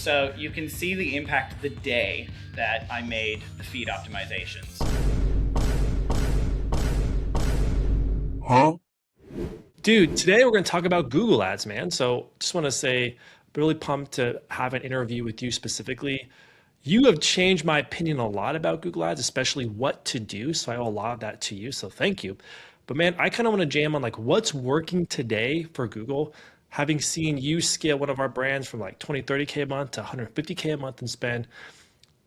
So you can see the impact the day that I made the feed optimizations. Huh? Dude, today we're going to talk about Google Ads, man. So just want to say, really pumped to have an interview with you specifically. You have changed my opinion a lot about Google Ads, especially what to do. So I owe a lot of that to you. So thank you. But man, I kind of want to jam on like what's working today for Google. Having seen you scale one of our brands from like 20, 30K a month to 150K a month in spend,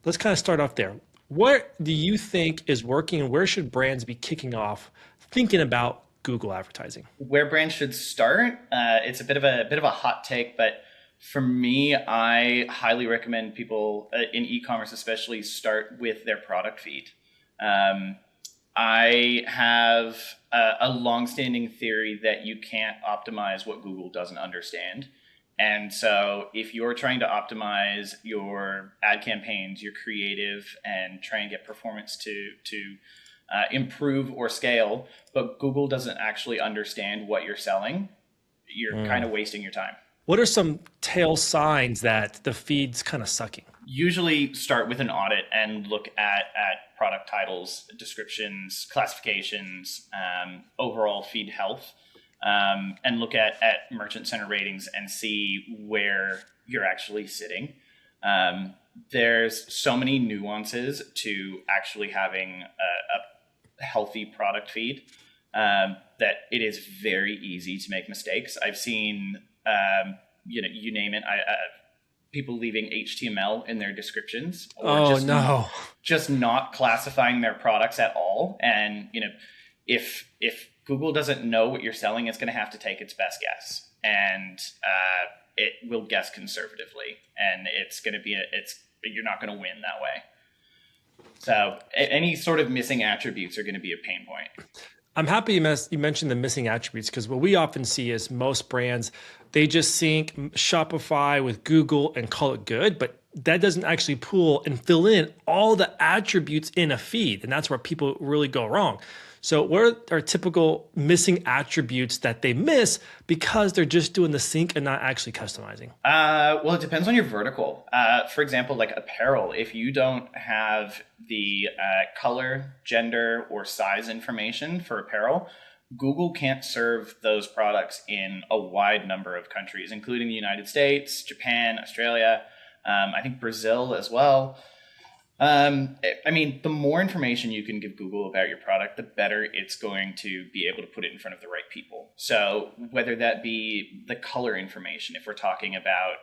let's kind of start off there. What do you think is working and where should brands be kicking off thinking about Google advertising? Where brands should start, it's a bit of a hot take, but for me, I highly recommend people in e-commerce, especially, start with their product feed. I have a long-standing theory that you can't optimize what Google doesn't understand. And so if you're trying to optimize your ad campaigns, your creative, and try and get performance to improve or scale, but Google doesn't actually understand what you're selling, you're kind of wasting your time. What are some tail signs that the feed's kind of sucking? Usually start with an audit and look at product titles, descriptions, classifications, overall feed health, and look at merchant center ratings and see where you're actually sitting. There's so many nuances to actually having a healthy product feed that it is very easy to make mistakes. I've seen, you name it, people leaving HTML in their descriptions, or just not classifying their products at all. And if Google doesn't know what you're selling, it's going to have to take its best guess, and it will guess conservatively, and it's going to be you're not going to win that way. So any sort of missing attributes are going to be a pain point. I'm happy you mentioned the missing attributes because what we often see is most brands, they just sync Shopify with Google and call it good, but that doesn't actually pull and fill in all the attributes in a feed. And that's where people really go wrong. So what are typical missing attributes that they miss because they're just doing the sync and not actually customizing? Well, it depends on your vertical. For example, like apparel, if you don't have the color, gender, or size information for apparel, Google can't serve those products in a wide number of countries, including the United States, Japan, Australia, I think Brazil as well. I mean, the more information you can give Google about your product, the better it's going to be able to put it in front of the right people. So whether that be the color information, if we're talking about,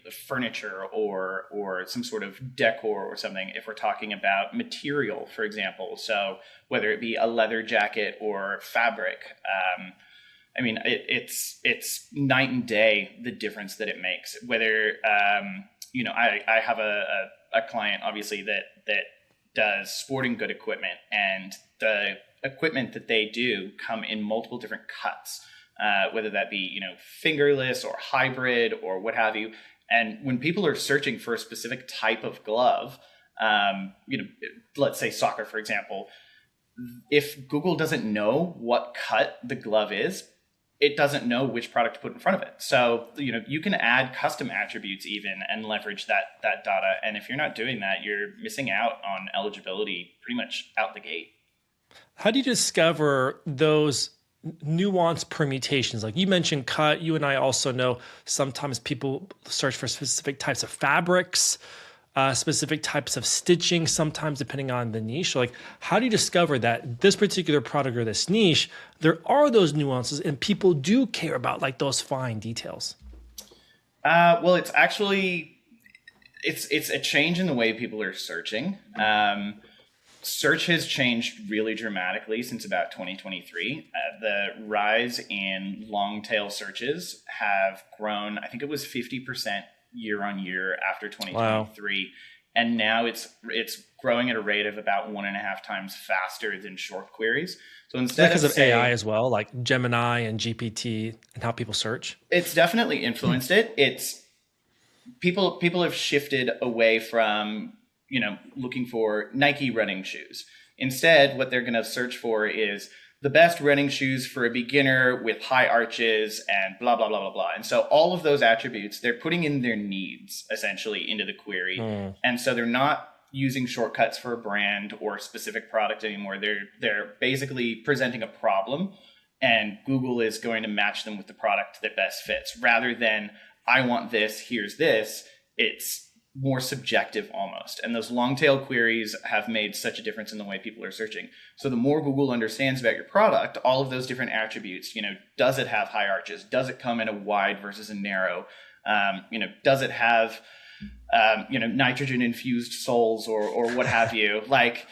the furniture or some sort of decor or something, if we're talking about material, for example, so whether it be a leather jacket or fabric, I mean, it's night and day, the difference that it makes. Whether, I have a client, obviously, that does sporting good equipment, and the equipment that they do come in multiple different cuts, whether that be, fingerless or hybrid or what have you. And when people are searching for a specific type of glove, let's say soccer, for example, if Google doesn't know what cut the glove is, it doesn't know which product to put in front of it. So, you can add custom attributes even and leverage that data. And if you're not doing that, you're missing out on eligibility pretty much out the gate. How do you discover those nuanced permutations? Like you mentioned cut, you and I also know sometimes people search for specific types of fabrics, specific types of stitching, sometimes depending on the niche. So like, how do you discover that this particular product or this niche, there are those nuances and people do care about like those fine details? Well, it's actually, it's a change in the way people are searching. Search has changed really dramatically since about 2023. The rise in long tail searches have grown, I think it was 50% year on year after 2023. Wow. And now it's growing at a rate of about 1.5 times faster than short queries. So instead because of AI as well, like Gemini and GPT and how people search, it's definitely influenced it. It's people have shifted away from, looking for Nike running shoes. Instead, what they're going to search for is the best running shoes for a beginner with high arches and blah, blah, blah, blah, blah. And so all of those attributes, they're putting in their needs essentially into the query. And so they're not using shortcuts for a brand or a specific product anymore. They're basically presenting a problem, and Google is going to match them with the product that best fits rather than I want this, here's this. It's more subjective almost. And those long tail queries have made such a difference in the way people are searching. So the more Google understands about your product, all of those different attributes, does it have high arches? Does it come in a wide versus a narrow? Does it have, nitrogen infused soles or what have you? Like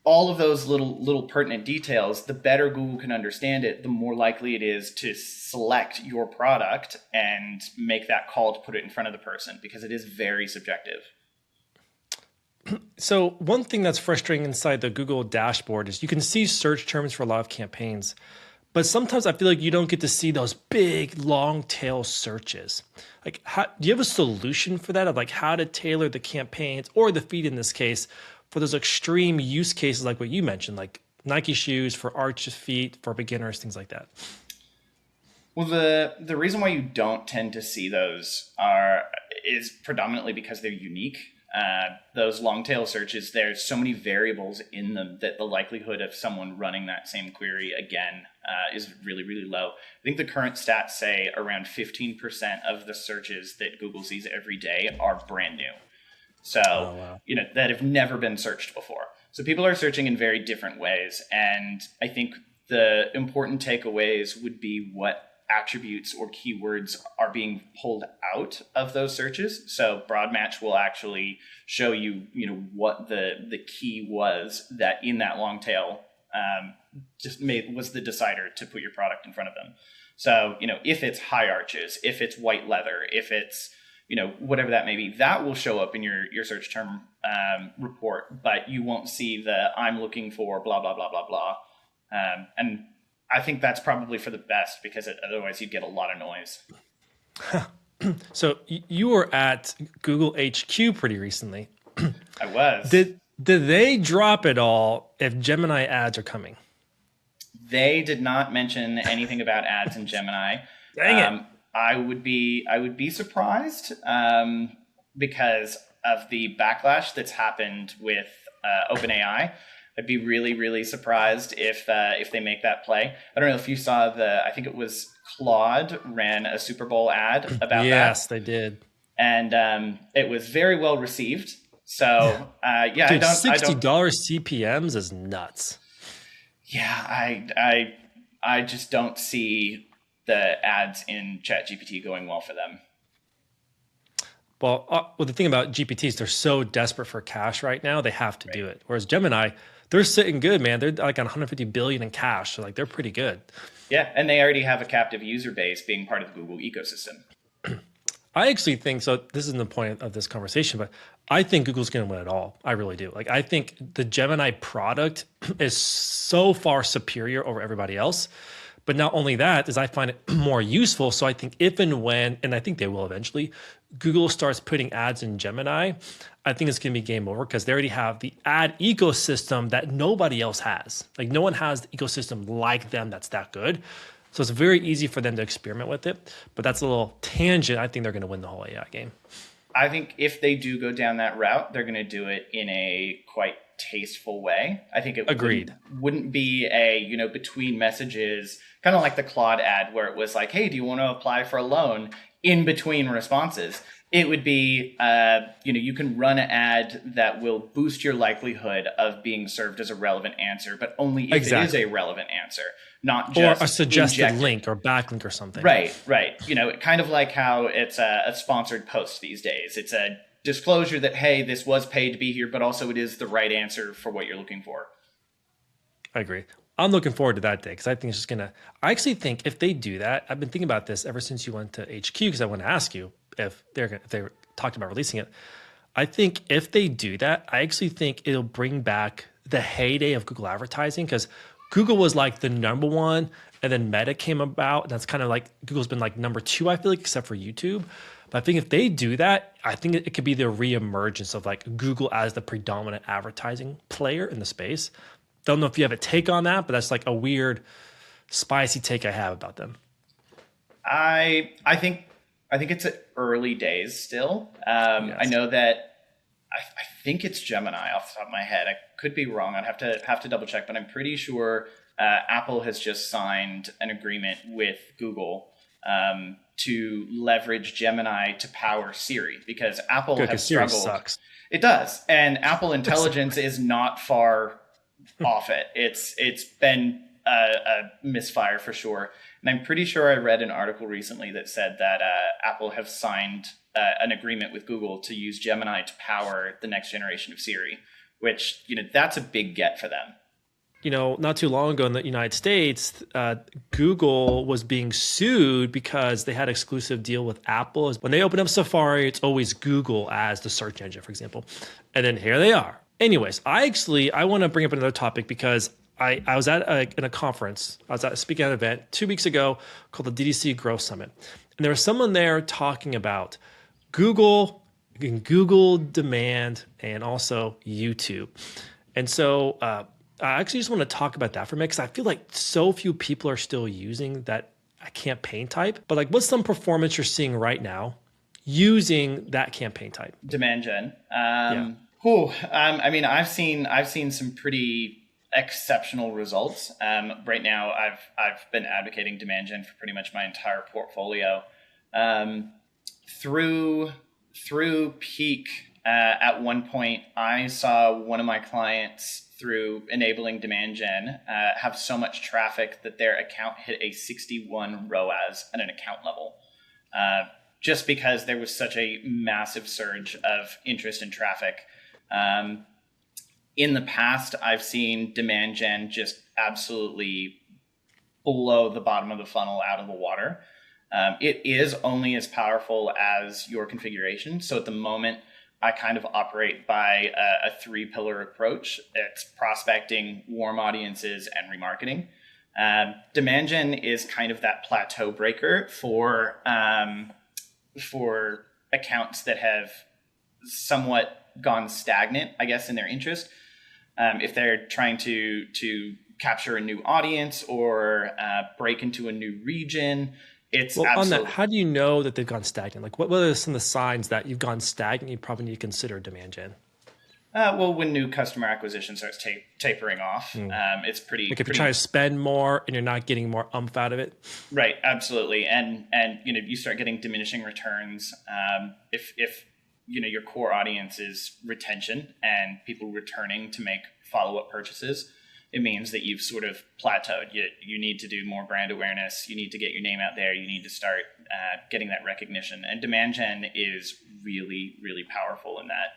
all of those little pertinent details, the better Google can understand it, the more likely it is to select your product and make that call to put it in front of the person, because it is very subjective. So one thing that's frustrating inside the Google dashboard is you can see search terms for a lot of campaigns, but sometimes I feel like you don't get to see those big long tail searches. Like, do you have a solution for that, of like how to tailor the campaigns or the feed in this case for those extreme use cases like what you mentioned, like Nike shoes for arch feet, for beginners, things like that? Well, the reason why you don't tend to see those is predominantly because they're unique. Those long tail searches, there's so many variables in them that the likelihood of someone running that same query again is really, really low. I think the current stats say around 15% of the searches that Google sees every day are brand new. So, that have never been searched before. So people are searching in very different ways. And I think the important takeaways would be what attributes or keywords are being pulled out of those searches. So broad match will actually show you, what the key was that in that long tail was the decider to put your product in front of them. So, if it's high arches, if it's white leather, if it's, whatever that may be, that will show up in your search term report, but you won't see the I'm looking for blah, blah, blah, blah, blah. And I think that's probably for the best, because otherwise you'd get a lot of noise. So you were at Google HQ pretty recently. I was. Did they drop it all if Gemini ads are coming? They did not mention anything about ads in Gemini. Dang it. I would be surprised because of the backlash that's happened with OpenAI. I'd be really, really surprised if they make that play. I don't know if you saw I think it was Claude ran a Super Bowl ad about that. Yes, they did. And it was very well received. So yeah, dude, $60 CPMs is nuts. Yeah, I just don't see the ads in ChatGPT going well for them. Well, the thing about GPTs, they're so desperate for cash right now, they have to do it. Whereas Gemini, they're sitting good, man. They're like on 150 billion in cash. So like they're pretty good. Yeah, and they already have a captive user base being part of the Google ecosystem. I actually think, so this isn't the point of this conversation, but I think Google's going to win it all. I really do. Like, I think the Gemini product is so far superior over everybody else. But not only that, is I find it more useful. So I think if and when, and I think they will eventually, Google starts putting ads in Gemini, I think it's going to be game over, because they already have the ad ecosystem that nobody else has. Like, no one has the ecosystem like them that's that good. So it's very easy for them to experiment with it. But that's a little tangent. I think they're going to win the whole AI game. I think if they do go down that route, they're going to do it in a quite tasteful way. I think it wouldn't be a, between messages, kind of like the Claude ad where it was like, hey, do you want to apply for a loan, in between responses? It would be, you can run an ad that will boost your likelihood of being served as a relevant answer, but only if it is a relevant answer, not just or a suggested link or backlink or something. Right. Kind of like how it's a sponsored post these days. It's a disclosure that, hey, this was paid to be here, but also it is the right answer for what you're looking for. I agree. I'm looking forward to that day, because I think it's just going to, I actually think if they do that, I've been thinking about this ever since you went to HQ, because I want to ask you if they talked about releasing it. I think if they do that, I actually think it'll bring back the heyday of Google advertising, because Google was like the number one, and then Meta came about. And that's kind of like Google's been like number two, I feel like, except for YouTube. But I think if they do that, I think it could be the reemergence of like Google as the predominant advertising player in the space. don't know if you have a take on that, but that's like a weird, spicy take I have about them. I think it's early days still. Yes. I know that I think it's Gemini off the top of my head. I could be wrong. I'd have to double check, but I'm pretty sure Apple has just signed an agreement with Google to leverage Gemini to power Siri, because Apple has struggled. Siri sucks. It does, and Apple Intelligence is not far off it. It's been a misfire for sure. And I'm pretty sure I read an article recently that said that Apple have signed an agreement with Google to use Gemini to power the next generation of Siri, which, that's a big get for them. Not too long ago in the United States, Google was being sued because they had an exclusive deal with Apple. When they open up Safari, it's always Google as the search engine, for example. And then here they are. Anyways, I want to bring up another topic because I was in a conference. I was speaking at an event 2 weeks ago called the DDC Growth Summit. And there was someone there talking about Google demand and also YouTube. And so I actually just want to talk about that for a minute because I feel like so few people are still using that campaign type. But like, what's some performance you're seeing right now using that campaign type? Demand gen. I mean, I've seen some pretty exceptional results. Right now, I've been advocating demand gen for pretty much my entire portfolio. Through peak, at one point, I saw one of my clients, through enabling demand gen, have so much traffic that their account hit a 61 ROAS at an account level, just because there was such a massive surge of interest in traffic. In the past, I've seen demand gen just absolutely blow the bottom of the funnel out of the water. It is only as powerful as your configuration. So at the moment, I kind of operate by a 3-pillar approach. It's prospecting, warm audiences, and remarketing. Demand gen is kind of that plateau breaker for accounts that have somewhat gone stagnant, I guess, in their interest. If they're trying to capture a new audience or break into a new region, it's on that. How do you know that they've gone stagnant? Like, what are some of the signs that you've gone stagnant? You probably need to consider demand gen. Well, when new customer acquisition starts tapering off, it's pretty. Like if you're trying to spend more and you're not getting more out of it. Right, absolutely, and you start getting diminishing returns. If your core audience is retention and people returning to make follow-up purchases, it means that you've sort of plateaued. You need to do more brand awareness. You need to get your name out there. You need to start getting that recognition. And demand gen is really, really powerful in that.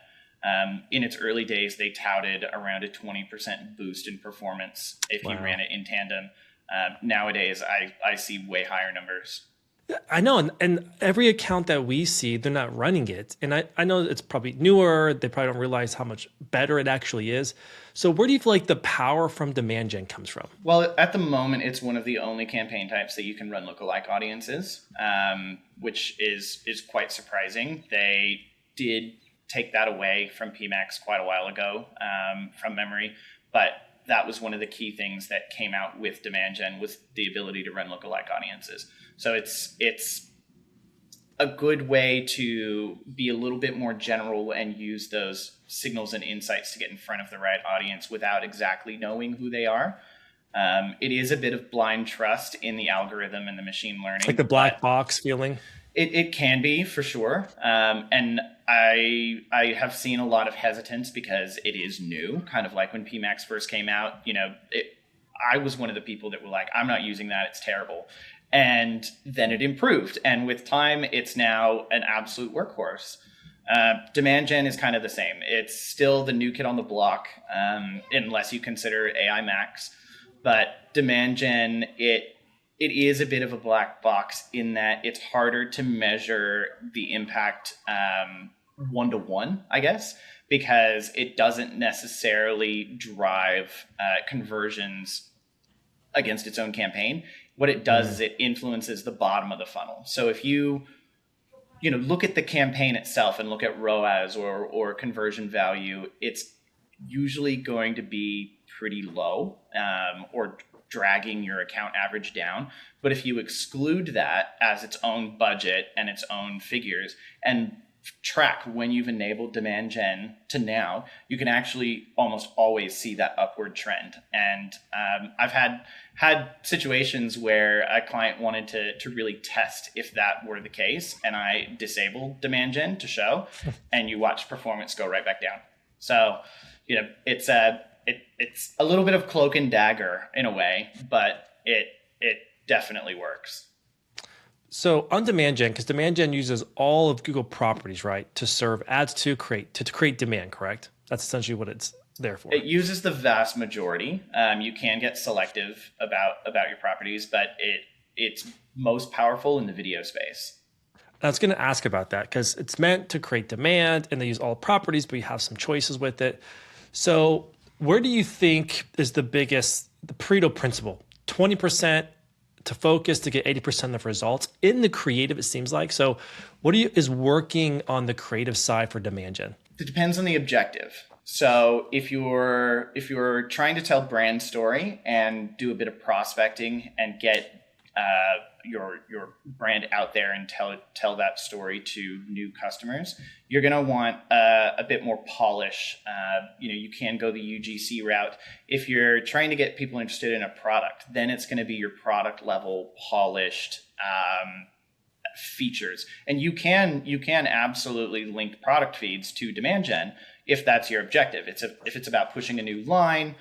In its early days, they touted around a 20% boost in performance if you ran it in tandem. Nowadays, I see way higher numbers. I know, and every account that we see, they're not running it. And I know it's probably newer. They probably don't realize how much better it actually is. So where do you feel like the power from demand gen comes from? Well, at the moment, it's one of the only campaign types that you can run lookalike audiences, which is quite surprising. They did take that away from PMAX quite a while ago, from memory, but that was one of the key things that came out with demand gen, was the ability to run lookalike audiences. So it's a good way to be a little bit more general and use those signals and insights to get in front of the right audience without exactly knowing who they are. It is a bit of blind trust in the algorithm and the machine learning. Like the black box feeling? It can be, for sure. And I have seen a lot of hesitance because it is new, kind of like when PMAX first came out. I was one of the people that were like, I'm not using that, it's terrible. And then it improved. And with time, it's now an absolute workhorse. Demand gen is kind of the same. It's still the new kid on the block, unless you consider AI Max. But demand gen, it is a bit of a black box in that it's harder to measure the impact one-to-one, I guess, because it doesn't necessarily drive conversions against its own campaign. What it does is it influences the bottom of the funnel. So if you look at the campaign itself and look at ROAS or conversion value, it's usually going to be pretty low, or dragging your account average down. But if you exclude that as its own budget and its own figures and track when you've enabled demand gen to now, you can actually almost always see that upward trend. And I've had situations where a client wanted to really test if that were the case, and I disabled demand gen to show, and you watch performance go right back down. So, it's a little bit of cloak and dagger in a way, but it definitely works. So on demand gen, because demand gen uses all of Google properties, right, to serve ads to create demand, correct? That's essentially what it's there for. It uses the vast majority. You can get selective about your properties, but it's most powerful in the video space. I was going to ask about that because it's meant to create demand and they use all properties, but you have some choices with it. So where do you think is the Pareto principle? 20% to focus to get 80% of results in the creative, it seems like. So what is working on the creative side for demand gen? It depends on the objective. So if you're trying to tell brand story and do a bit of prospecting and get your brand out there and tell that story to new customers, you're going to want a bit more polish. You can go the UGC route. If you're trying to get people interested in a product, then it's going to be your product level polished features. And you can absolutely link product feeds to demand gen if that's your objective. If it's about pushing a new line.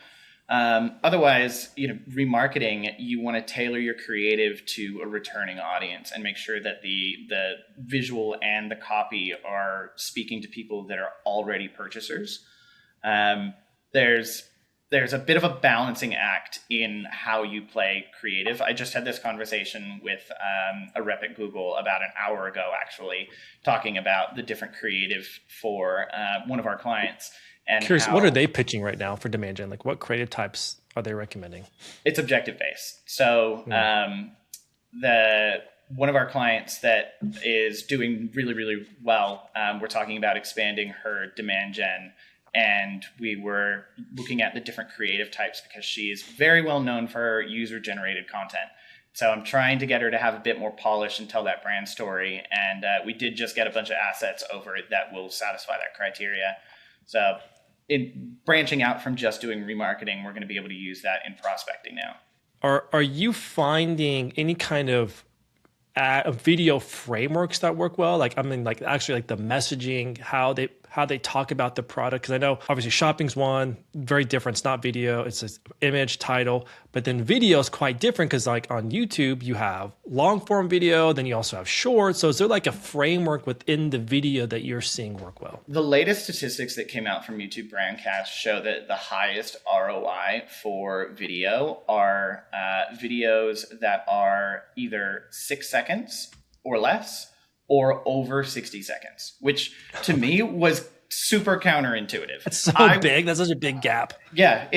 Otherwise, remarketing, you want to tailor your creative to a returning audience and make sure that the visual and the copy are speaking to people that are already purchasers. There's a bit of a balancing act in how you play creative. I just had this conversation with a rep at Google about an hour ago, actually, talking about the different creative for one of our clients. And curious, what are they pitching right now for demand gen? Like what creative types are they recommending? It's objective based. So one of our clients that is doing really, really well, we're talking about expanding her demand gen, and we were looking at the different creative types because she is very well known for her user generated content. So I'm trying to get her to have a bit more polish and tell that brand story. And we did just get a bunch of assets over that will satisfy that criteria. So in branching out from just doing remarketing, we're going to be able to use that in prospecting now. Are you finding any kind of video frameworks that work well? Like, I mean, like actually like the messaging, how they talk about the product. Because I know obviously shopping's one, very different. It's not video, it's just image, title. But then video is quite different because like on YouTube, you have long form video, then you also have short. So is there like a framework within the video that you're seeing work well? The latest statistics that came out from YouTube Brandcast show that the highest ROI for video are videos that are either 6 seconds or less, or over 60 seconds, which to me was super counterintuitive. It's so big. That's such a big gap. Yeah,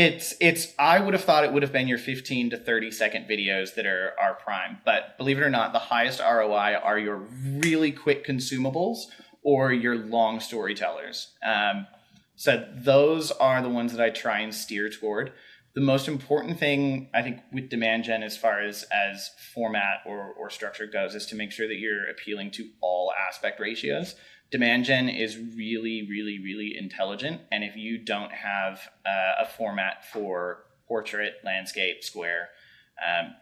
I would have thought it would have been your 15 to 30 second videos that are prime. But believe it or not, the highest ROI are your really quick consumables or your long storytellers. So those are the ones that I try and steer toward. The most important thing, I think, with demand gen as far as format or structure goes is to make sure that you're appealing to all aspect ratios. Demand gen is really, really, really intelligent. And if you don't have a format for portrait, landscape, square,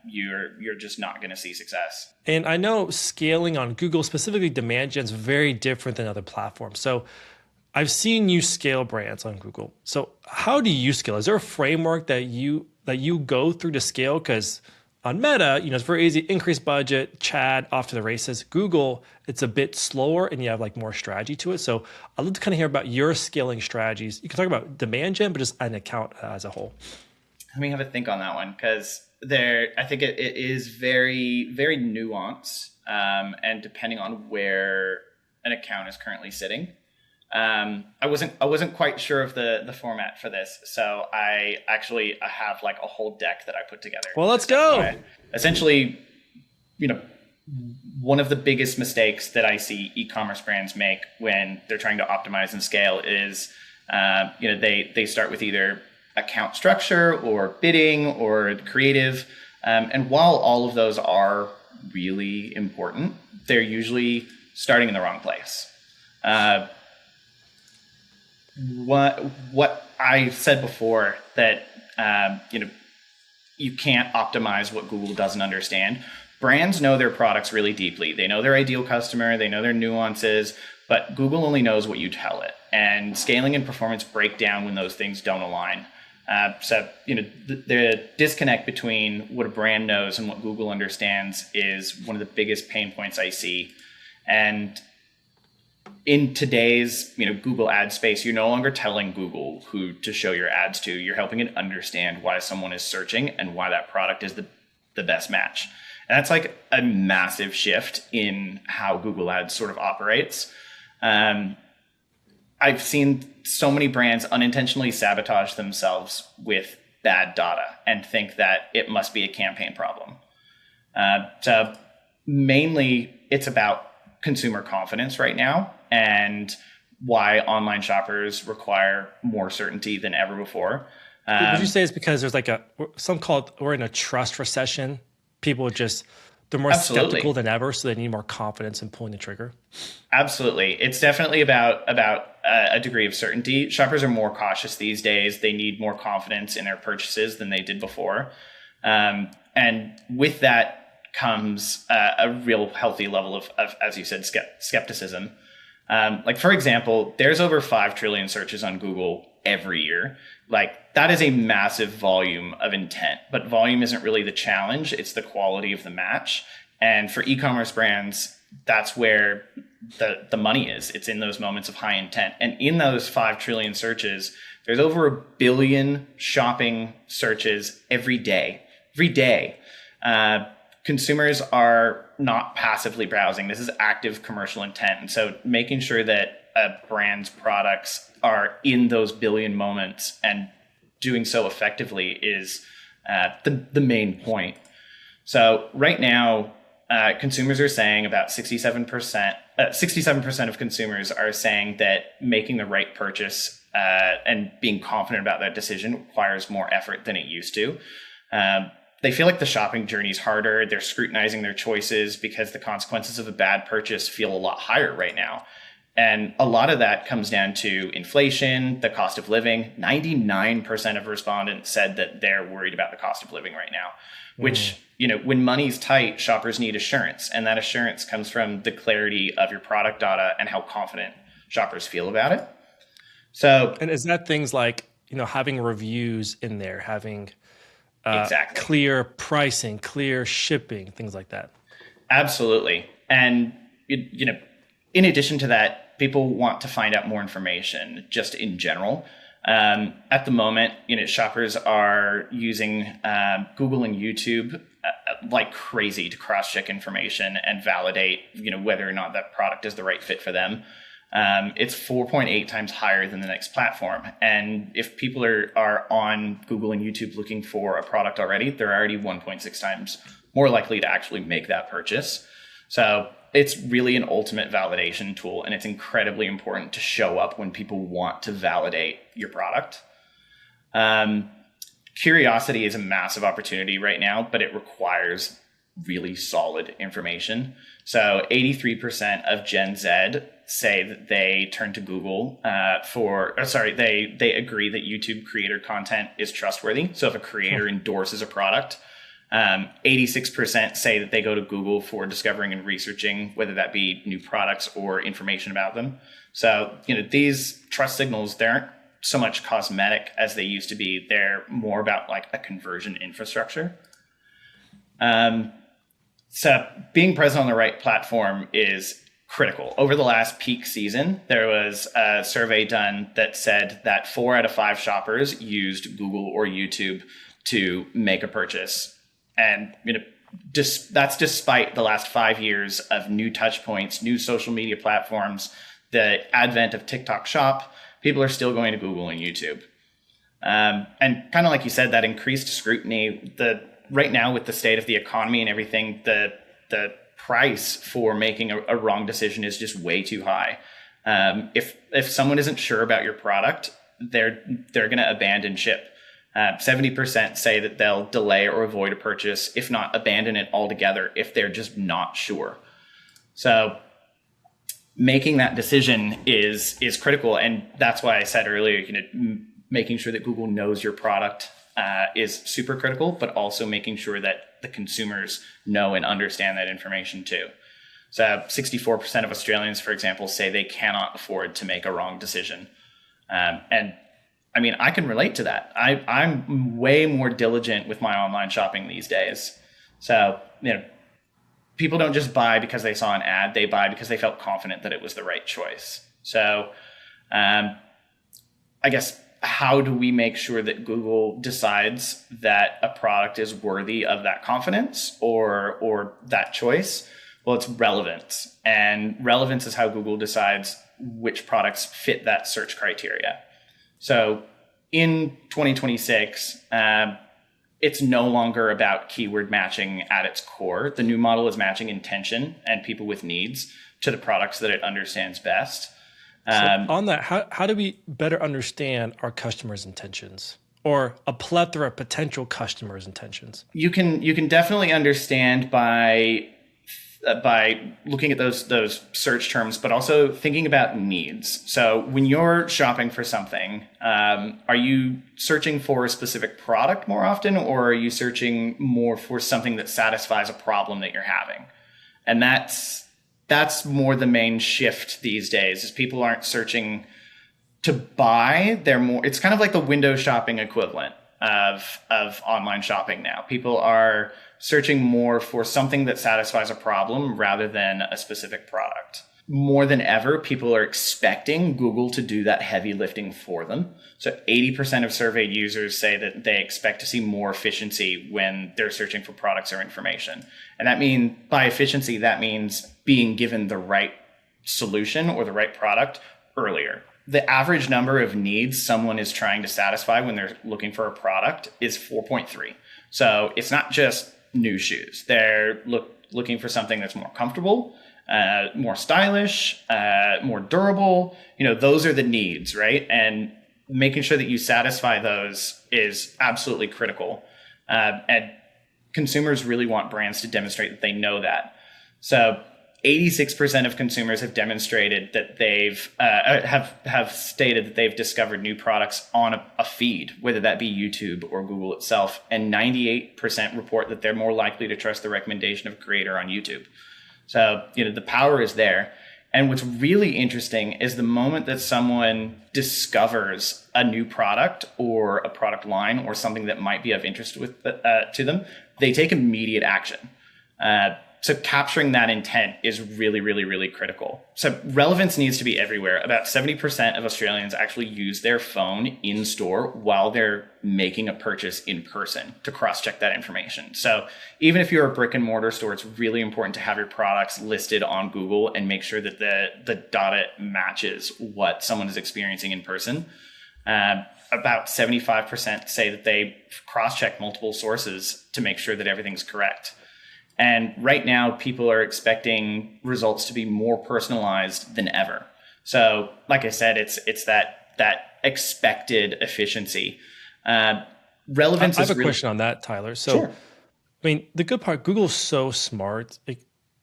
you're just not going to see success. And I know scaling on Google, specifically demand gen, is very different than other platforms. So I've seen you scale brands on Google. So how do you scale? Is there a framework that you go through to scale? Because on Meta, it's very easy, increase budget, Chad, off to the races. Google, it's a bit slower and you have like more strategy to it. So I'd love to kind of hear about your scaling strategies. You can talk about demand gen, but just an account as a whole. Let me have a think on that one, because I think it is very, very nuanced, and depending on where an account is currently sitting. I wasn't quite sure of the format for this, so I have like a whole deck that I put together. Well, let's go. Essentially, one of the biggest mistakes that I see e-commerce brands make when they're trying to optimize and scale is, they start with either account structure or bidding or creative. And while all of those are really important, they're usually starting in the wrong place. What I said before, that you can't optimize what Google doesn't understand. Brands know their products really deeply. They know their ideal customer, they know their nuances, but Google only knows what you tell it. And scaling and performance break down when those things don't align. The disconnect between what a brand knows and what Google understands is one of the biggest pain points I see. And in today's Google ad space, you're no longer telling Google who to show your ads to. You're helping it understand why someone is searching and why that product is the best match. And that's like a massive shift in how Google Ads sort of operates. I've seen so many brands unintentionally sabotage themselves with bad data and think that it must be a campaign problem. So mainly it's about consumer confidence right now, and why online shoppers require more certainty than ever before. Would you say it's because there's like some call it, we're in a trust recession? People they're more skeptical than ever, so they need more confidence in pulling the trigger. Absolutely. It's definitely about a degree of certainty. Shoppers are more cautious these days. They need more confidence in their purchases than they did before. And with that comes a real healthy level of, as you said, skepticism. Like, for example, there's over 5 trillion searches on Google every year. Like, that is a massive volume of intent, but volume isn't really the challenge. It's the quality of the match. And for e-commerce brands, that's where the money is. It's in those moments of high intent. And in those 5 trillion searches, there's over 1 billion shopping searches every day. Every day. Consumers are not passively browsing. This is active commercial intent. And so making sure that a brand's products are in those billion moments and doing so effectively is the main point. So right now, consumers are saying about 67% of consumers are saying that making the right purchase and being confident about that decision requires more effort than it used to. They feel like the shopping journey is harder. They're scrutinizing their choices because the consequences of a bad purchase feel a lot higher right now. And a lot of that comes down to inflation, the cost of living. 99% of respondents said that they're worried about the cost of living right now, which, when money's tight, shoppers need assurance. And that assurance comes from the clarity of your product data and how confident shoppers feel about it. So, and is that things like, having reviews in there, having exactly clear pricing, clear shipping, things like that? Absolutely. And, in addition to that, people want to find out more information just in general. At the moment, shoppers are using Google and YouTube like crazy to cross-check information and validate, whether or not that product is the right fit for them. It's 4.8 times higher than the next platform. And if people are on Google and YouTube looking for a product already, they're already 1.6 times more likely to actually make that purchase. So it's really an ultimate validation tool, and it's incredibly important to show up when people want to validate your product. Curiosity is a massive opportunity right now, but it requires really solid information. So 83% of Gen Z say that they turn to Google they agree that YouTube creator content is trustworthy. So if a creator endorses a product, 86% say that they go to Google for discovering and researching, whether that be new products or information about them. So, these trust signals, they aren't so much cosmetic as they used to be. They're more about like a conversion infrastructure. So being present on the right platform is critical. Over the last peak season, there was a survey done that said that 4 out of 5 shoppers used Google or YouTube to make a purchase. And that's despite the last 5 years of new touch points, new social media platforms, the advent of TikTok Shop. People are still going to Google and YouTube. And kind of like you said, that increased scrutiny, right now with the state of the economy and everything, the price for making a wrong decision is just way too high. If someone isn't sure about your product, they're going to abandon ship. 70% say that they'll delay or avoid a purchase, if not abandon it altogether, if they're just not sure. So making that decision is critical. And that's why I said earlier, making sure that Google knows your product is super critical, but also making sure that the consumers know and understand that information too. So 64% of Australians, for example, say they cannot afford to make a wrong decision. And I mean, I can relate to that. I'm way more diligent with my online shopping these days. So, people don't just buy because they saw an ad. They buy because they felt confident that it was the right choice. So, I guess, how do we make sure that Google decides that a product is worthy of that confidence or that choice? Well, it's relevance. And relevance is how Google decides which products fit that search criteria. So in 2026, it's no longer about keyword matching at its core. The new model is matching intention and people with needs to the products that it understands best. So on that, how do we better understand our customers' intentions or a plethora of potential customers' intentions? You can definitely understand by looking at those search terms, but also thinking about needs. So when you're shopping for something, are you searching for a specific product more often, or are you searching more for something that satisfies a problem that you're having? And that's more the main shift these days, is people aren't searching to buy. It's kind of like the window shopping equivalent of online shopping now. People are searching more for something that satisfies a problem rather than a specific product. More than ever, people are expecting Google to do that heavy lifting for them. So 80% of surveyed users say that they expect to see more efficiency when they're searching for products or information. And by efficiency, that means being given the right solution or the right product earlier. The average number of needs someone is trying to satisfy when they're looking for a product is 4.3. So it's not just new shoes. They're looking for something that's more comfortable, more stylish, more durable. Those are the needs, right? And making sure that you satisfy those is absolutely critical. And consumers really want brands to demonstrate that they know that. So 86% of consumers have demonstrated that they've have stated that they've discovered new products on a feed, whether that be YouTube or Google itself. And 98% report that they're more likely to trust the recommendation of a creator on YouTube. So, the power is there. And what's really interesting is the moment that someone discovers a new product or a product line or something that might be of interest to them, they take immediate action. So capturing that intent is really, really, really critical. So relevance needs to be everywhere. About 70% of Australians actually use their phone in store while they're making a purchase in person to cross-check that information. So even if you're a brick and mortar store, it's really important to have your products listed on Google and make sure that the data matches what someone is experiencing in person. About 75% say that they cross-check multiple sources to make sure that everything's correct. And right now, people are expecting results to be more personalized than ever. So, like I said, it's that expected efficiency. Relevance. I have a question on that, Tyler. So, sure. I mean, the good part, Google's so smart.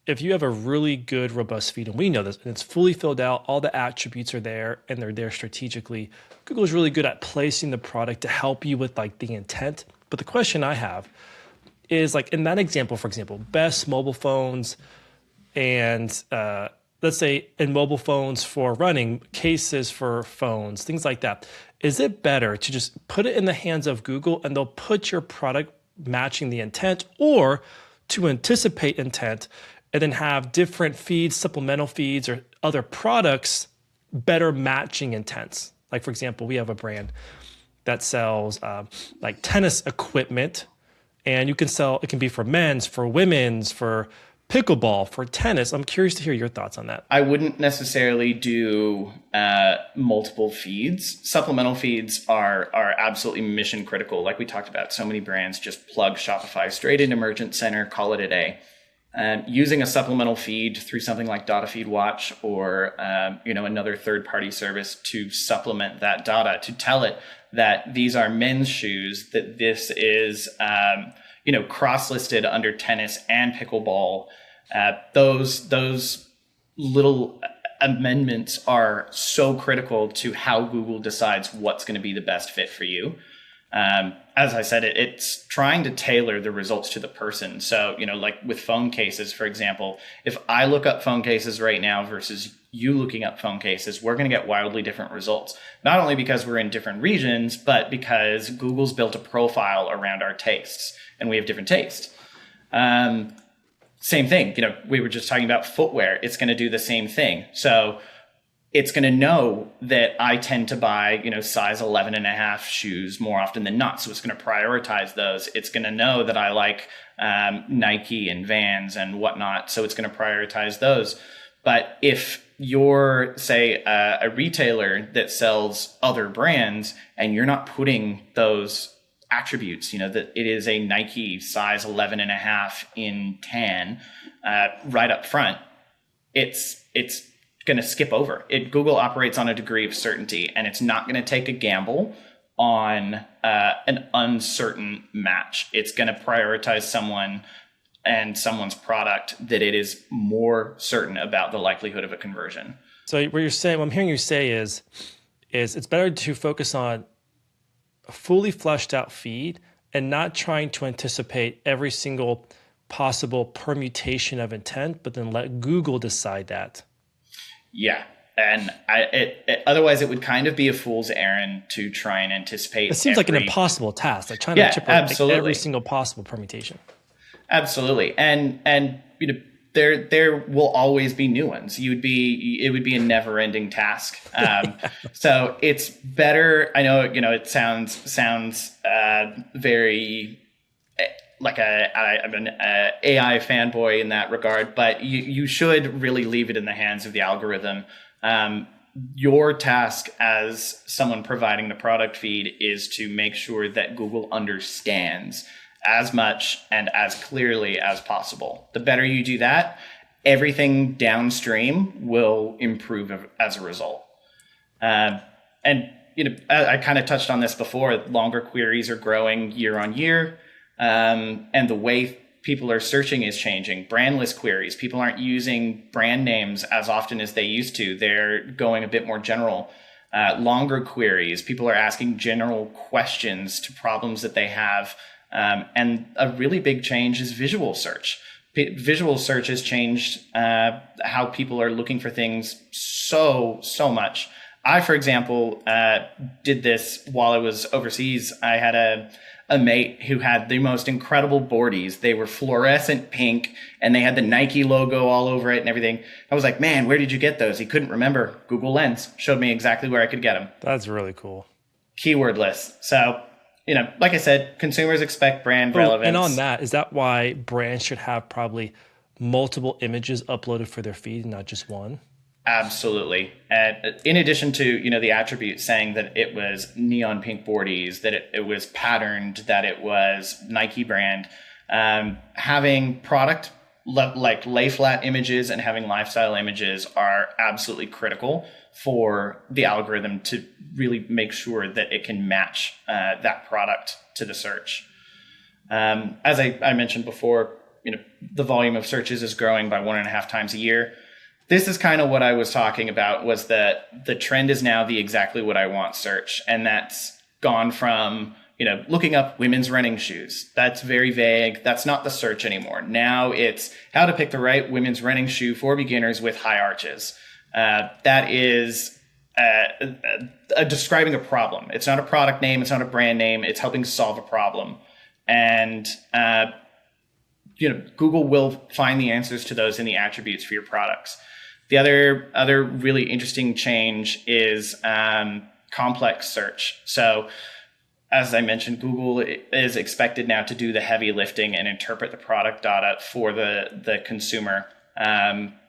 If you have a really good, robust feed, and we know this, and it's fully filled out, all the attributes are there, and they're there strategically. Google's really good at placing the product to help you with like the intent. But the question I have is, like, in that example, for example, best mobile phones and let's say in mobile phones for running, cases for phones, things like that. Is it better to just put it in the hands of Google and they'll put your product matching the intent, or to anticipate intent and then have different feeds, supplemental feeds, or other products better matching intents? Like, for example, we have a brand that sells like tennis equipment. And you can sell, it can be for men's, for women's, for pickleball, for tennis. I'm curious to hear your thoughts on that. I wouldn't necessarily do multiple feeds. Supplemental feeds are absolutely mission critical. Like we talked about, so many brands just plug Shopify straight into Merchant Center, call it a day. Using a supplemental feed through something like Data Feed Watch or another third-party service to supplement that data, to tell it that these are men's shoes, that this is cross-listed under tennis and pickleball. Those little amendments are so critical to how Google decides what's going to be the best fit for you. As I said, it's trying to tailor the results to the person. So, like with phone cases, for example, if I look up phone cases right now versus you looking up phone cases, we're going to get wildly different results. Not only because we're in different regions, but because Google's built a profile around our tastes and we have different tastes. Same thing, we were just talking about footwear. It's going to do the same thing. So it's going to know that I tend to buy, size 11 and a half shoes more often than not. So it's going to prioritize those. It's going to know that I like Nike and Vans and whatnot. So it's going to prioritize those. But if you're, say, a retailer that sells other brands and you're not putting those attributes, that it is a Nike size 11 and a half in tan right up front, it's going to skip over it. Google operates on a degree of certainty, and it's not going to take a gamble on an uncertain match. It's going to prioritize someone and someone's product that it is more certain about the likelihood of a conversion. So what you're saying, what I'm hearing you say is it's better to focus on a fully fleshed out feed and not trying to anticipate every single possible permutation of intent, but then let Google decide that. Yeah. And otherwise it would kind of be a fool's errand to try and anticipate. It seems like an impossible task, like trying to chip every single possible permutation. Absolutely. And there will always be new ones. It would be a never ending task. So it's better. I know, it sounds very like I'm an AI fanboy in that regard, but you should really leave it in the hands of the algorithm. Your task as someone providing the product feed is to make sure that Google understands as much and as clearly as possible. The better you do that, everything downstream will improve as a result. And I kind of touched on this before. Longer queries are growing year on year. And the way people are searching is changing. Brandless queries. People aren't using brand names as often as they used to. They're going a bit more general. Longer queries. People are asking general questions to problems that they have. And a really big change is visual search. Visual search has changed how people are looking for things so much. I, for example, did this while I was overseas. I had a mate who had the most incredible boardies. They were fluorescent pink and they had the Nike logo all over it and everything. I was like, man, where did you get those? He couldn't remember. Google Lens showed me exactly where I could get them. That's really cool. Keyword list. So, like I said, consumers expect brand relevance. And on that, is that why brands should have probably multiple images uploaded for their feed and not just one? Absolutely. And in addition to, the attributes saying that it was neon pink boardies, that it was patterned, that it was Nike brand, having product like lay flat images and having lifestyle images are absolutely critical for the algorithm to really make sure that it can match that product to the search. As I mentioned before, the volume of searches is growing by 1.5 times a year. This is kind of what I was talking about, was that the trend is now the exactly what I want search. And that's gone from, looking up women's running shoes. That's very vague. That's not the search anymore. Now it's how to pick the right women's running shoe for beginners with high arches. That is describing a problem. It's not a product name. It's not a brand name. It's helping solve a problem. And, Google will find the answers to those in the attributes for your products. The other really interesting change is complex search. So as I mentioned, Google is expected now to do the heavy lifting and interpret the product data for the consumer,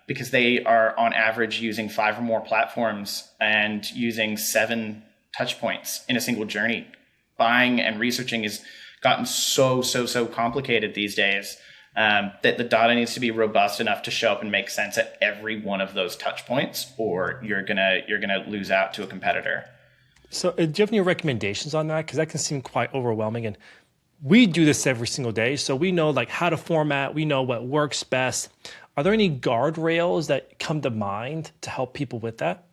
because they are on average using 5 or more platforms and using 7 touch points in a single journey. Buying and researching has gotten so complicated these days. that the data needs to be robust enough to show up and make sense at every one of those touch points, or you're gonna lose out to a competitor. So do you have any recommendations on that? Because that can seem quite overwhelming. And we do this every single day. So we know like how to format, we know what works best. Are there any guardrails that come to mind to help people with that?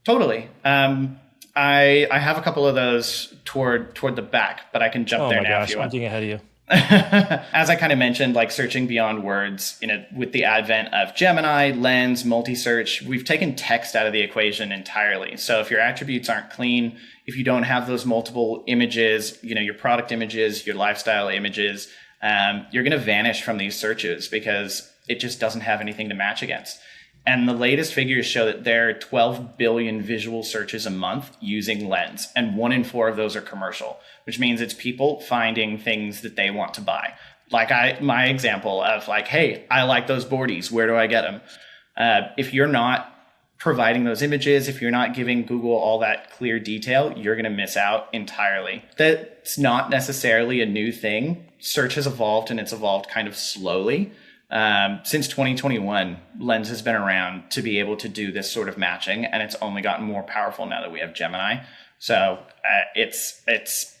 Totally. I have a couple of those toward the back, but I can jump there now if you want. I'm getting ahead of you. As I kind of mentioned, like searching beyond words, with the advent of Gemini, Lens, multi-search, we've taken text out of the equation entirely. So if your attributes aren't clean, if you don't have those multiple images, your product images, your lifestyle images, you're going to vanish from these searches because it just doesn't have anything to match against. And the latest figures show that there are 12 billion visual searches a month using Lens, and 1 in 4 of those are commercial, which means it's people finding things that they want to buy. Like my example of like, hey, I like those boardies. Where do I get them? If you're not providing those images, if you're not giving Google all that clear detail, you're going to miss out entirely. That's not necessarily a new thing. Search has evolved, and it's evolved kind of slowly. Since 2021, Lens has been around to be able to do this sort of matching, and it's only gotten more powerful now that we have Gemini. So it's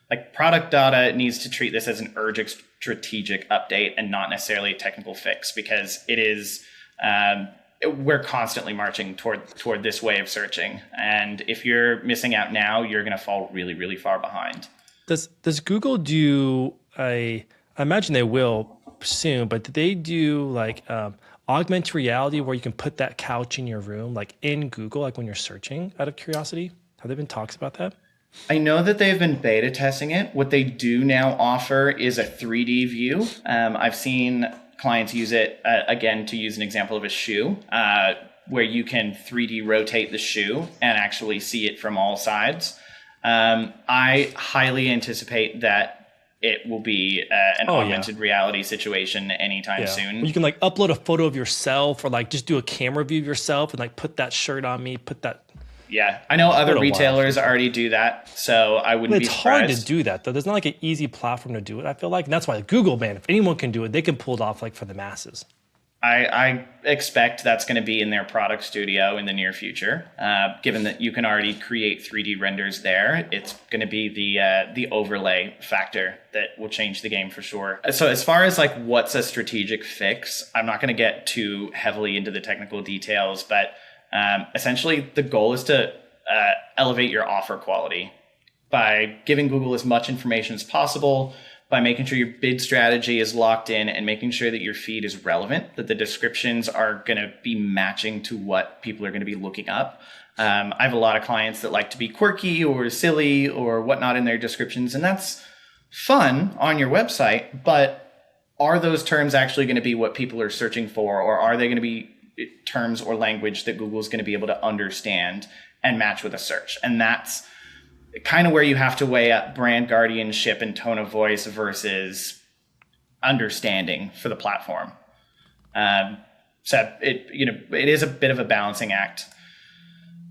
like product data needs to treat this as an urgent strategic update and not necessarily a technical fix, because it is we're constantly marching toward this way of searching, and if you're missing out now, you're going to fall really, really far behind. Does Google do I imagine they will soon, but did they do like augmented reality where you can put that couch in your room, like in Google, like when you're searching, out of curiosity? Have there been talks about that? I know that they've been beta testing it. What they do now offer is a 3D view. I've seen clients use it, again, to use an example of a shoe, where you can 3D rotate the shoe and actually see it from all sides. I highly anticipate that it will be an augmented reality situation anytime soon. You can like upload a photo of yourself, or like just do a camera view of yourself and like put that shirt on me, put that. Yeah, I know other retailers already do that, so I wouldn't be surprised. It's hard to do that, though. There's not like an easy platform to do it, I feel like. And that's why Google, man, if anyone can do it, they can pull it off like for the masses. I expect that's going to be in their product studio in the near future. Given that you can already create 3D renders there, it's going to be the overlay factor that will change the game for sure. So as far as like what's a strategic fix, I'm not going to get too heavily into the technical details, but essentially the goal is to elevate your offer quality by giving Google as much information as possible, by making sure your bid strategy is locked in and making sure that your feed is relevant, that the descriptions are going to be matching to what people are going to be looking up. I have a lot of clients that like to be quirky or silly or whatnot in their descriptions, and that's fun on your website, but are those terms actually going to be what people are searching for, or are they going to be terms or language that Google's going to be able to understand and match with a search? And that's kind of where you have to weigh up brand guardianship and tone of voice versus understanding for the platform. So it is a bit of a balancing act.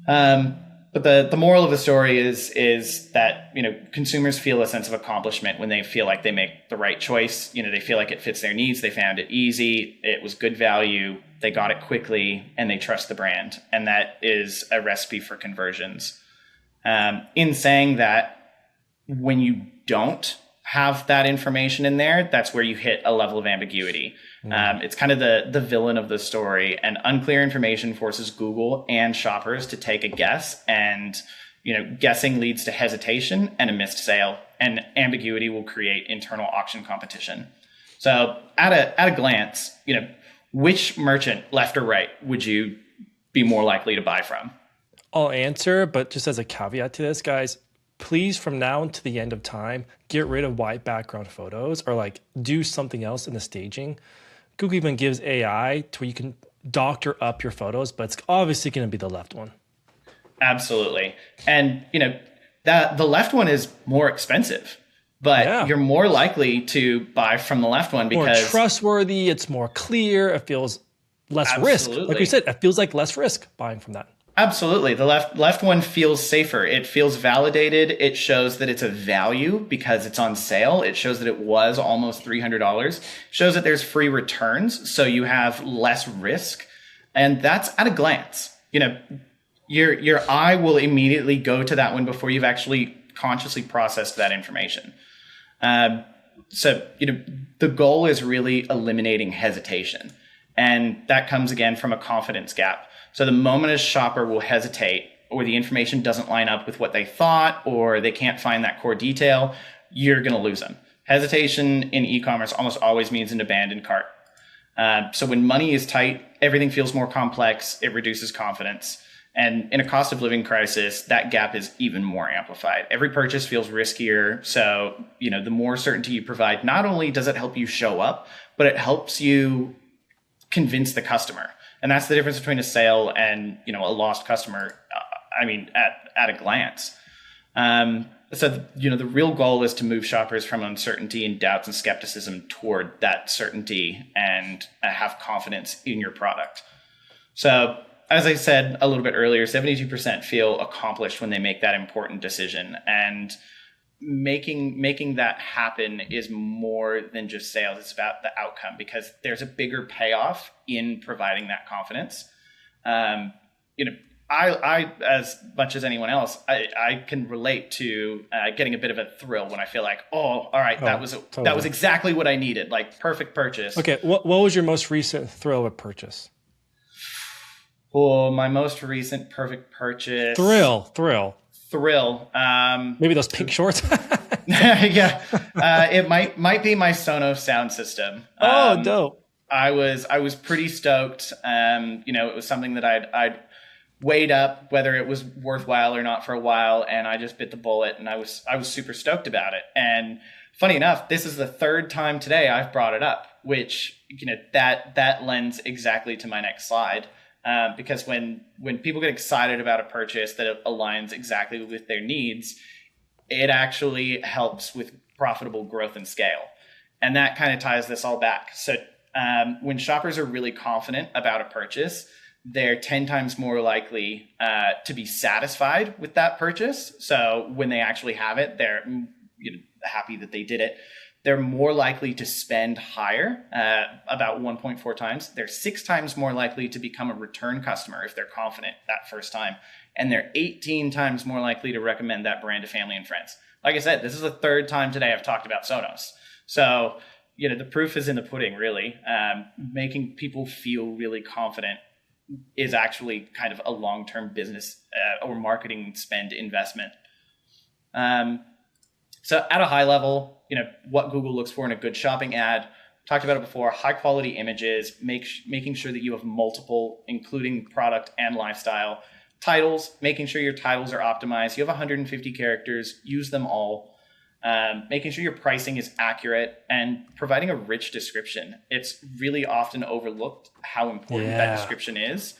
But the moral of the story is that, consumers feel a sense of accomplishment when they feel like they make the right choice. They feel like it fits their needs. They found it easy. It was good value. They got it quickly, and they trust the brand. And that is a recipe for conversions. In saying that, when you don't have that information in there, that's where you hit a level of ambiguity. It's kind of the villain of the story, and unclear information forces Google and shoppers to take a guess, and guessing leads to hesitation and a missed sale, and ambiguity will create internal auction competition. So at a glance, which merchant, left or right, would you be more likely to buy from? I'll answer, but just as a caveat to this, guys, please, from now until the end of time, get rid of white background photos, or like do something else in the staging. Google even gives AI to where you can doctor up your photos, but it's obviously going to be the left one. Absolutely. And, that the left one is more expensive, but you're more likely to buy from the left one because more trustworthy, it's more clear, it feels less risk. Like we said, it feels like less risk buying from that. Absolutely. The left one feels safer. It feels validated. It shows that it's a value because it's on sale. It shows that it was almost $300. It shows that there's free returns, so you have less risk. And that's at a glance. Your eye will immediately go to that one before you've actually consciously processed that information. So the goal is really eliminating hesitation. And that comes again from a confidence gap. So the moment a shopper will hesitate or the information doesn't line up with what they thought or they can't find that core detail, you're going to lose them. Hesitation in e-commerce almost always means an abandoned cart. So when money is tight, everything feels more complex. It reduces confidence. And in a cost of living crisis, that gap is even more amplified. Every purchase feels riskier. So, the more certainty you provide, not only does it help you show up, but it helps you convince the customer. And that's the difference between a sale and, a lost customer. At a glance. The real goal is to move shoppers from uncertainty and doubts and skepticism toward that certainty and have confidence in your product. So as I said a little bit earlier, 72% feel accomplished when they make that important decision. And making that happen is more than just sales. It's about the outcome because there's a bigger payoff in providing that confidence. I as much as anyone else, I can relate to getting a bit of a thrill when I feel like, all right, that was exactly what I needed, like perfect purchase. Okay, what was your most recent thrill of a purchase? Oh, my most recent perfect purchase. Thrill. Maybe those pink shorts. Yeah, it might be my Sonos sound system. Dope. I was pretty stoked. It was something that I'd weighed up whether it was worthwhile or not for a while, and I just bit the bullet, and I was super stoked about it. And funny enough, this is the third time today I've brought it up, which that lends exactly to my next slide. Because when people get excited about a purchase that aligns exactly with their needs, it actually helps with profitable growth and scale. And that kind of ties this all back. So when shoppers are really confident about a purchase, they're 10 times more likely to be satisfied with that purchase. So when they actually have it, they're happy that they did it. They're more likely to spend higher, about 1.4 times. They're 6 times more likely to become a return customer if they're confident that first time. And they're 18 times more likely to recommend that brand to family and friends. Like I said, this is the third time today I've talked about Sonos. So, the proof is in the pudding, really. Making people feel really confident is actually kind of a long-term business or marketing spend investment. So at a high level, what Google looks for in a good shopping ad, talked about it before, high quality images, making sure that you have multiple, including product and lifestyle, titles, making sure your titles are optimized. You have 150 characters, use them all, making sure your pricing is accurate, and providing a rich description. It's really often overlooked how important that description is.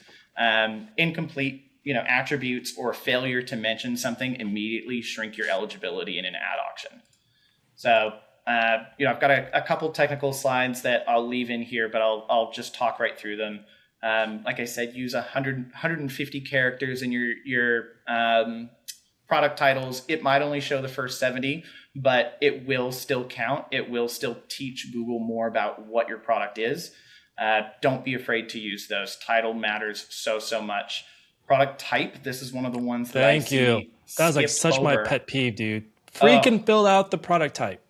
Incomplete attributes or failure to mention something immediately shrink your eligibility in an ad auction. So, I've got a couple technical slides that I'll leave in here, but I'll just talk right through them. Like I said, use 150 characters in your product titles. It might only show the first 70, but it will still count. It will still teach Google more about what your product is. Don't be afraid to use those. Title matters so much. Product type, this is one of the ones that I see. Thank you. That was like such my pet peeve, dude. Freaking fill out the product type.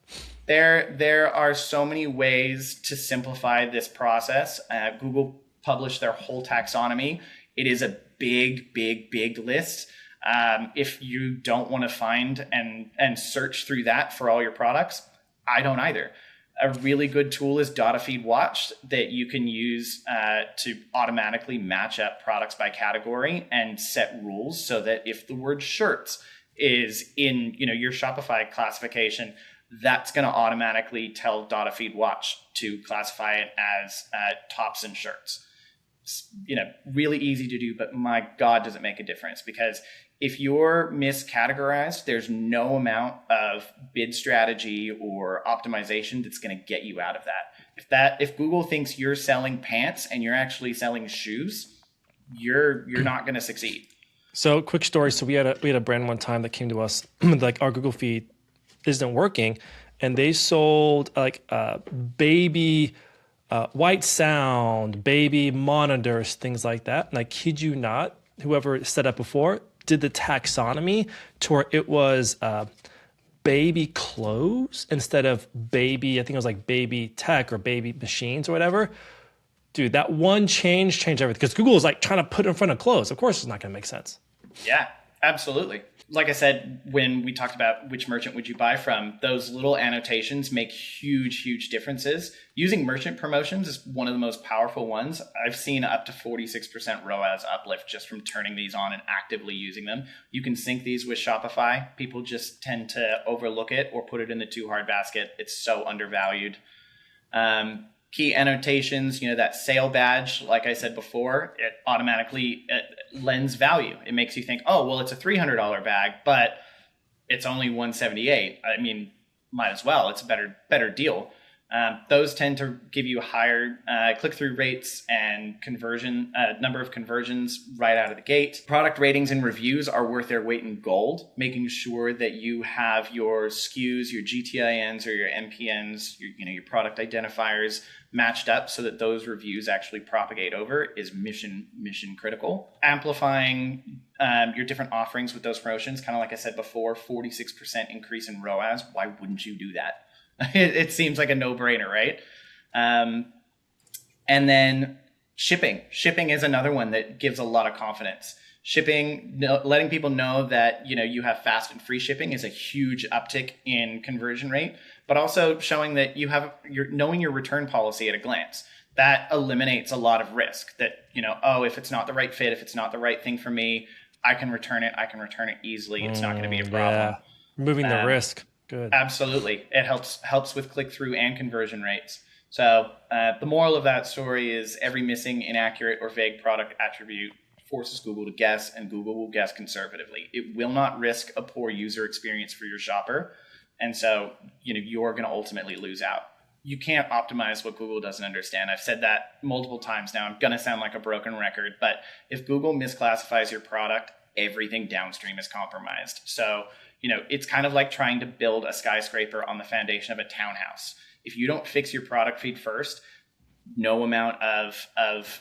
There are so many ways to simplify this process. Google published their whole taxonomy. It is a big list. If you don't want to find and search through that for all your products, I don't either. A really good tool is DataFeed Watch that you can use to automatically match up products by category and set rules so that if the word shirts is in your Shopify classification, that's going to automatically tell DataFeed Watch to classify it as tops and shirts. Really easy to do, but my God, does it make a difference? Because if you're miscategorized, there's no amount of bid strategy or optimization that's going to get you out of that. If Google thinks you're selling pants and you're actually selling shoes, you're not going to succeed. So quick story. So we had a brand one time that came to us like our Google feed isn't working, and they sold like baby white sound, baby monitors, things like that. And I kid you not, whoever set up before did the taxonomy to where it was baby clothes instead of baby. I think it was like baby tech or baby machines or whatever. Dude, that one changed everything because Google is like trying to put it in front of clothes. Of course, it's not going to make sense. Yeah, absolutely. Like I said, when we talked about which merchant would you buy from, those little annotations make huge differences. Using merchant promotions is one of the most powerful ones. I've seen up to 46% ROAS uplift just from turning these on and actively using them. You can sync these with Shopify. People just tend to overlook it or put it in the too hard basket. It's so undervalued. Key annotations, that sale badge, like I said before, it automatically lends value. It makes you think, oh, well, it's a $300 bag, but it's only $178. I mean, might as well. It's a better deal. Those tend to give you higher click-through rates and number of conversions right out of the gate. Product ratings and reviews are worth their weight in gold, making sure that you have your SKUs, your GTINs or your MPNs, your product identifiers matched up so that those reviews actually propagate over is mission critical. Amplifying your different offerings with those promotions, kind of like I said before, 46% increase in ROAS. Why wouldn't you do that? It seems like a no-brainer, right? And then shipping. Shipping is another one that gives a lot of confidence. Shipping, letting people know that you have fast and free shipping is a huge uptick in conversion rate, but also showing that you're knowing your return policy at a glance. That eliminates a lot of risk. That if it's not the right fit, if it's not the right thing for me, I can return it. I can return it easily. It's not going to be a problem. Yeah. Removing the risk. Good. Absolutely. It helps with click-through and conversion rates. So the moral of that story is every missing, inaccurate, or vague product attribute forces Google to guess, and Google will guess conservatively. It will not risk a poor user experience for your shopper. And so, you're going to ultimately lose out. You can't optimize what Google doesn't understand. I've said that multiple times now. I'm going to sound like a broken record, but if Google misclassifies your product, everything downstream is compromised. So, it's kind of like trying to build a skyscraper on the foundation of a townhouse. If you don't fix your product feed first, no amount of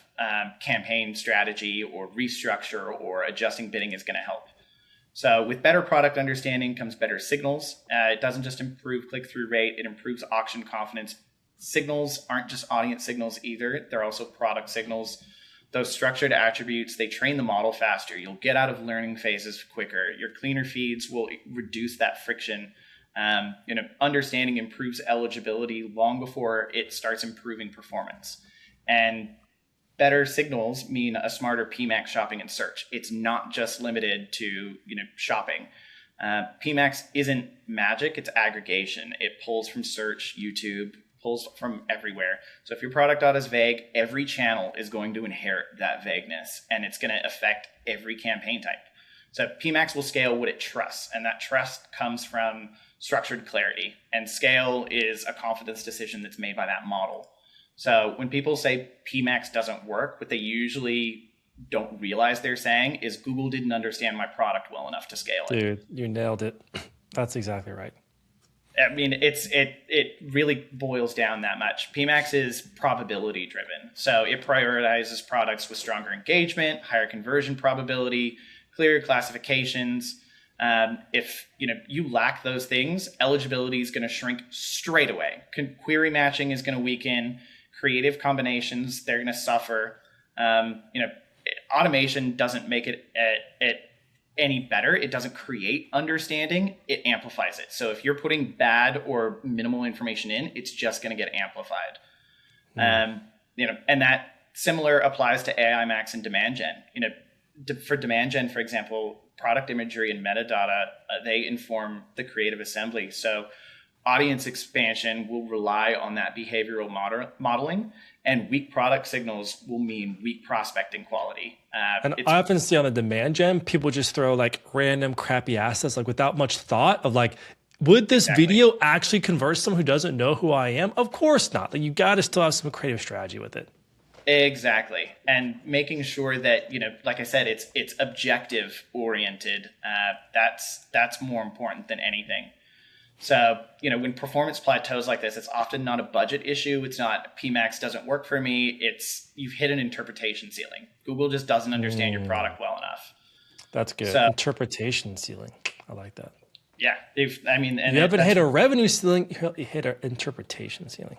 campaign strategy or restructure or adjusting bidding is going to help. So with better product understanding comes better signals. It doesn't just improve click-through rate, it improves auction confidence. Signals aren't just audience signals either. They're also product signals. Those structured attributes, they train the model faster. You'll get out of learning phases quicker. Your cleaner feeds will reduce that friction. Understanding improves eligibility long before it starts improving performance. And better signals mean a smarter PMAX shopping and search. It's not just limited to shopping. PMAX isn't magic, it's aggregation. It pulls from search, YouTube, pulls from everywhere. So if your product data is vague, every channel is going to inherit that vagueness, and it's going to affect every campaign type. So PMAX will scale what it trusts, and that trust comes from structured clarity, and scale is a confidence decision that's made by that model. So when people say PMAX doesn't work, what they usually don't realize they're saying is Google didn't understand my product well enough to scale it. Dude, you nailed it. That's exactly right. I mean, it really boils down that much. PMAX is probability driven. So it prioritizes products with stronger engagement, higher conversion probability, clearer classifications. If you lack those things, eligibility is going to shrink straight away. Query matching is going to weaken. Creative combinations, they're going to suffer. Automation doesn't make it any better. It doesn't create understanding, it amplifies it. So if you're putting bad or minimal information in, it's just going to get amplified. And that similar applies to AI Max and demand gen. For demand gen, for example, product imagery and metadata, they inform the creative assembly. So audience expansion will rely on that behavioral modeling, and weak product signals will mean weak prospecting quality. And I often see on the demand gen, people just throw like random crappy assets, like without much thought of like, would this video actually convert someone who doesn't know who I am? Of course not. Like, you got to still have some creative strategy with it. Exactly. And making sure that, like I said, it's objective oriented. That's more important than anything. So, when performance plateaus like this, it's often not a budget issue. It's not PMAX doesn't work for me. It's you've hit an interpretation ceiling. Google just doesn't understand your product well enough. That's good. So, interpretation ceiling. I like that. Yeah. And you haven't hit a revenue ceiling, you hit an interpretation ceiling.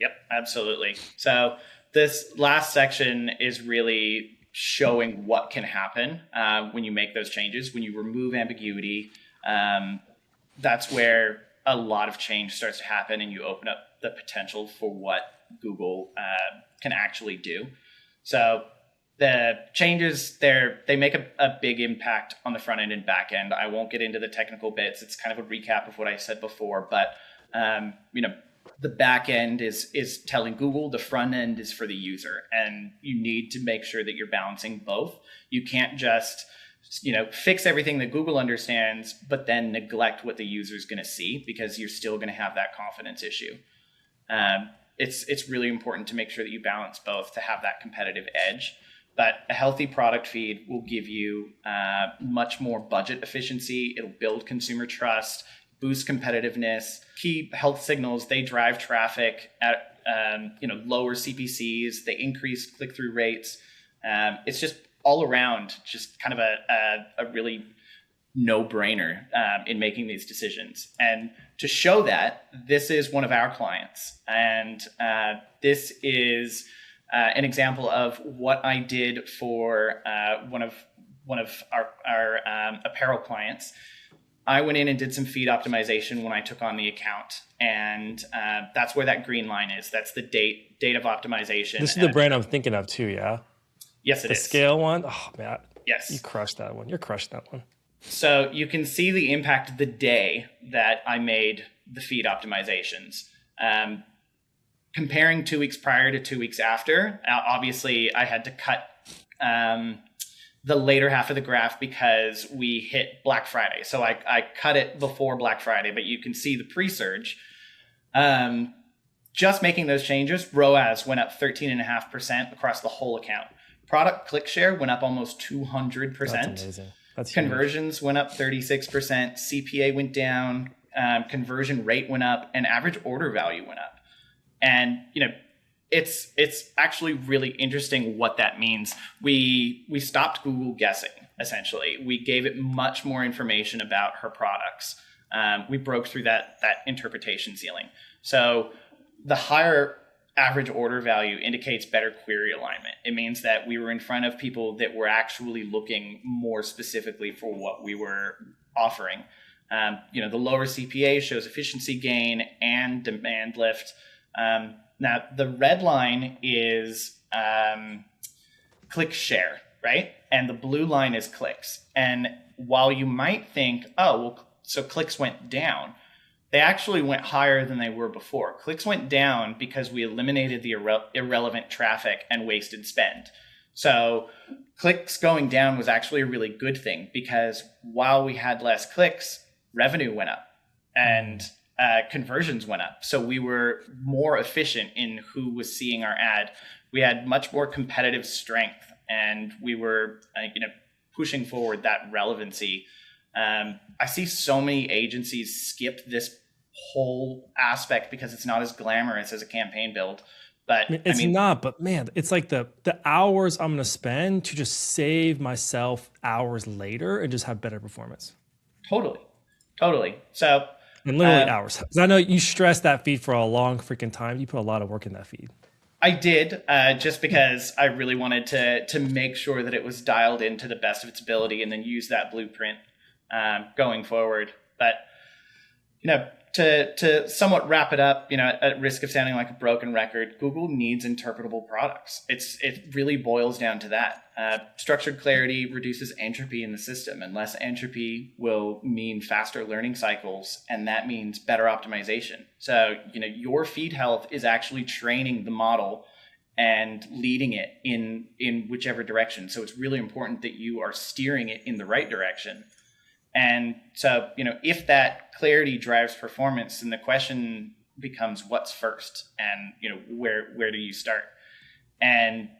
Yep, absolutely. So this last section is really showing what can happen when you make those changes, when you remove ambiguity. That's where a lot of change starts to happen and you open up the potential for what Google can actually do. So the changes there, they make a big impact on the front end and back end. I won't get into the technical bits. It's kind of a recap of what I said before, but the back end is telling Google, the front end is for the user, and you need to make sure that you're balancing both. You can't just fix everything that Google understands, but then neglect what the user is going to see, because you're still going to have that confidence issue. It's really important to make sure that you balance both to have that competitive edge. But a healthy product feed will give you much more budget efficiency. It'll build consumer trust, boost competitiveness. Key health signals, they drive traffic at lower CPCs. They increase click-through rates. It's just all around just kind of a really no-brainer in making these decisions. And to show that, this is one of our clients. And this is an example of what I did for one of our apparel clients. I went in and did some feed optimization when I took on the account, and that's where that green line is. That's the date of optimization. This is the brand I'm thinking of too, yeah? Yes, it is. The scale one? Oh, man. Yes. You crushed that one. You're crushing that one. So you can see the impact the day that I made the feed optimizations. Comparing 2 weeks prior to 2 weeks after, obviously I had to cut the later half of the graph because we hit Black Friday. So I cut it before Black Friday, but you can see the pre-surge. Just making those changes, ROAS went up 13.5% across the whole account. Product click share went up almost 200%. That's amazing. That's Conversions went up 36%. CPA went down. Conversion rate went up, and average order value went up. And it's actually really interesting what that means. We stopped Google guessing. Essentially, we gave it much more information about her products. We broke through that interpretation ceiling. So the higher average order value indicates better query alignment. It means that we were in front of people that were actually looking more specifically for what we were offering. The lower CPA shows efficiency gain and demand lift. Now, the red line is click share, right? And the blue line is clicks. And while you might think, oh, well, so clicks went down, they actually went higher than they were before. Clicks went down because we eliminated the irrelevant traffic and wasted spend. So clicks going down was actually a really good thing, because while we had less clicks, revenue went up and conversions went up. So we were more efficient in who was seeing our ad. We had much more competitive strength, and we were pushing forward that relevancy. I see so many agencies skip this whole aspect because it's not as glamorous as a campaign build. But it's not, but man, it's like the hours I'm going to spend to just save myself hours later and just have better performance. Totally. So, and literally hours. Because I know you stressed that feed for a long freaking time. You put a lot of work in that feed. I did, just because I really wanted to make sure that it was dialed in to the best of its ability, and then use that blueprint going forward. But to somewhat wrap it up, at risk of sounding like a broken record, Google needs interpretable products. It really boils down to that. Structured clarity reduces entropy in the system, and less entropy will mean faster learning cycles, and that means better optimization. So, your feed health is actually training the model and leading it in whichever direction. So it's really important that you are steering it in the right direction. And so, if that clarity drives performance, then the question becomes what's first, and, where do you start? And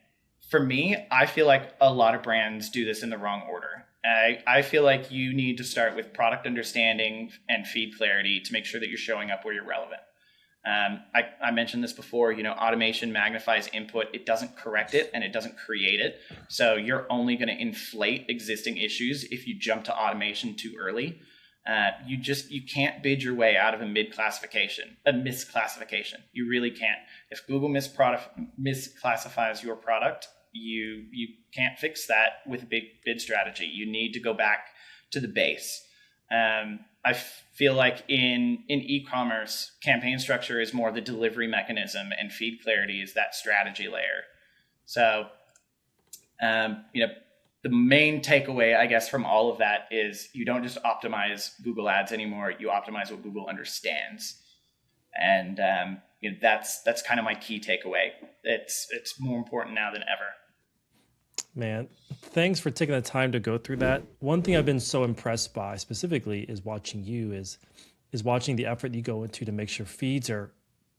for me, I feel like a lot of brands do this in the wrong order. I feel like you need to start with product understanding and feed clarity to make sure that you're showing up where you're relevant. I mentioned this before, automation magnifies input. It doesn't correct it and it doesn't create it. So you're only going to inflate existing issues if you jump to automation too early. You can't bid your way out of a misclassification. You really can't. If Google misclassifies your product, you can't fix that with a big bid strategy. You need to go back to the base. I feel like in e-commerce, campaign structure is more the delivery mechanism, and feed clarity is that strategy layer. So, the main takeaway, I guess, from all of that is you don't just optimize Google Ads anymore. You optimize what Google understands, and that's kind of my key takeaway. It's more important now than ever. Man, thanks for taking the time to go through that. One thing I've been so impressed by specifically is watching you is watching the effort you go into to make sure feeds are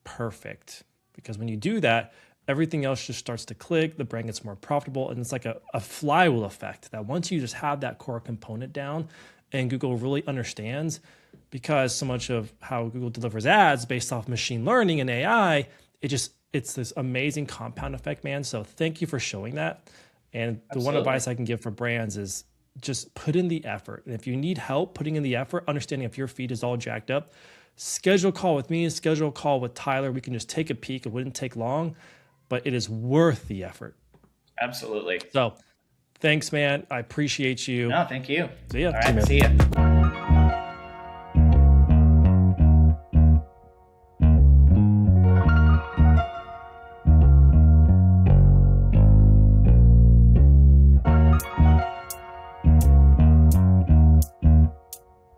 perfect. Because when you do that, everything else just starts to click, the brand gets more profitable, and it's like a flywheel effect that once you just have that core component down and Google really understands, because so much of how Google delivers ads based off machine learning and AI, it's this amazing compound effect, man. So thank you for showing that. And the one advice I can give for brands is just put in the effort. And if you need help putting in the effort, understanding if your feed is all jacked up, schedule a call with me, schedule a call with Tyler. We can just take a peek. It wouldn't take long, but it is worth the effort. Absolutely. So thanks, man. I appreciate you. No, thank you. See ya. All right, see ya.